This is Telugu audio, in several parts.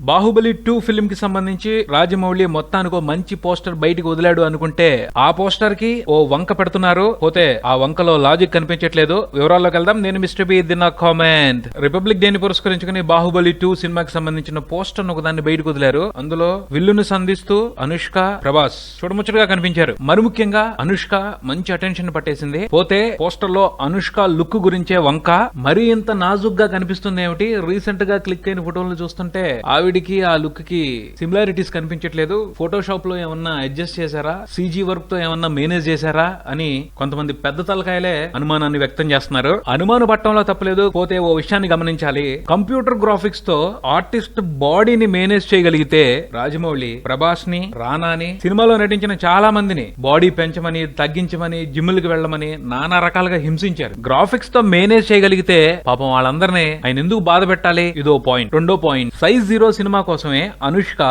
బాహుబలి 2 ఫిల్మ్ కి సంబంధించి రాజమౌళి మొత్తానికి ఓ మంచి పోస్టర్ బయటికి వదిలాడు అనుకుంటే ఆ పోస్టర్ కి ఓ వంక పెడుతున్నారు. పోతే ఆ వంకలో లాజిక్ కనిపించట్లేదు. వివరాల్లోకి వెళ్దాం. నేను మిస్టర్ బి దిన కామెంట్. రిపబ్లిక్ డేని పురస్కరించుకుని బాహుబలి 2 సినిమాకి సంబంధించిన పోస్టర్ ఒకదాన్ని బయటకు వదిలారు. అందులో విల్లును సంధిస్తూ అనుష్క, ప్రభాస్ చూడముచ్చటగా కనిపించారు. మరి ముఖ్యంగా అనుష్క మంచి అటెన్షన్ పట్టేసింది. పోతే పోస్టర్ లో అనుష్క లుక్ గురించే వంక మరీ ఇంత నాజుగ్గా కనిపిస్తుంది ఏమిటి? రీసెంట్ గా క్లిక్ అయిన ఫోటోలను చూస్తుంటే ఆవిడికి ఆ లుక్ కి సిమిలారిటీస్ కనిపించట్లేదు. ఫోటోషాప్ లో ఏమన్నా అడ్జస్ట్ చేశారా, సీజీ వర్క్ తో ఏమన్నా మేనేజ్ చేశారా అని కొంతమంది పెద్ద తలకాయలే అనుమానాన్ని వ్యక్తం చేస్తున్నారు. అనుమాన పట్టంలో తప్పలేదు. పోతే ఓ విషయాన్ని గమనించాలి. కంప్యూటర్ గ్రాఫిక్స్ తో ఆర్టిస్ట్ బాడీని మేనేజ్ చేయగలిగితే రాజమౌళి ప్రభాస్ ని, రానాని, సినిమాలో నటించిన చాలా మందిని బాడీ పెంచమని, తగ్గించమని, జిమ్ములకి వెళ్లమని నానా రకాలుగా హింసించారు. గ్రాఫిక్స్ తో మేనేజ్ చేయగలిగితే పాపం వాళ్ళందరినీ ఆయన ఎందుకు బాధ పెట్టాలి? ఇదో పాయింట్. రెండో పాయింట్, సైజ్ 0 సినిమా కోసమే అనుష్క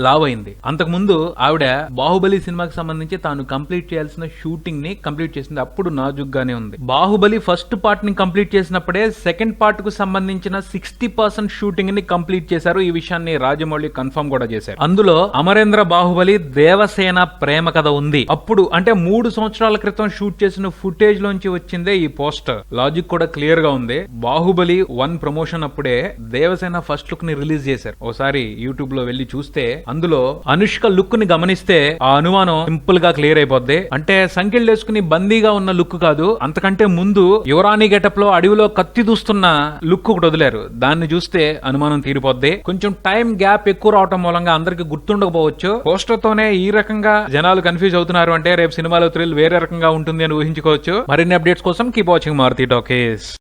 లావ్ అయింది. అంతకు ముందు ఆవిడ బాహుబలి సినిమాకి సంబంధించి తాను కంప్లీట్ చేయాల్సిన షూటింగ్ ని కంప్లీట్ చేసింది. అప్పుడు నాజుగ్గానే ఉంది. బాహుబలి ఫస్ట్ పార్ట్ ని కంప్లీట్ చేసినప్పుడే సెకండ్ పార్ట్ కు సంబంధించిన 60% షూటింగ్ ని కంప్లీట్ చేశారు. ఈ విషయాన్ని రాజమౌళి కన్ఫర్మ్ కూడా చేశారు. అందులో అమరేంద్ర బాహుబలి దేవసేన ప్రేమ కథ ఉంది. అప్పుడు అంటే 3 సంవత్సరాల క్రితం షూట్ చేసిన ఫుటేజ్ లోంచి వచ్చిందే ఈ పోస్టర్. లాజిక్ కూడా క్లియర్ గా ఉంది. బాహుబలి 1 ప్రమోషన్ అప్పుడే దేవసేన ఫస్ట్ లుక్ ని రిలీజ్ చేశారు. ఓసారి యూట్యూబ్ లో వెళ్లి చూస్తే అందులో అనుష్క లుక్ ని గమనిస్తే ఆ అనుమానం సింపుల్ గా క్లియర్ అయిపోద్ది. అంటే సంఖ్యలు వేసుకుని బందీగా ఉన్న లుక్ కాదు, అంతకంటే ముందు యువరాణి గెటప్ లో అడవిలో కత్తి దూస్తున్న లుక్ ఒకటి వదిలారు. దాన్ని చూస్తే అనుమానం తీరిపోద్ది. కొంచెం టైం గ్యాప్ ఎక్కువ రావటం మూలంగా అందరికి గుర్తుండకపోవచ్చు. పోస్టర్ తోనే ఈ రకంగా జనాలు కన్ఫ్యూజ్ అవుతున్నారు అంటే రేపు సినిమాలో థ్రిల్ వేరే రకంగా ఉంటుంది అని ఊహించుకోవచ్చు. మరిన్ని అప్డేట్స్ కోసం కీప్ వాచింగ్ మారుతి టాకీస్.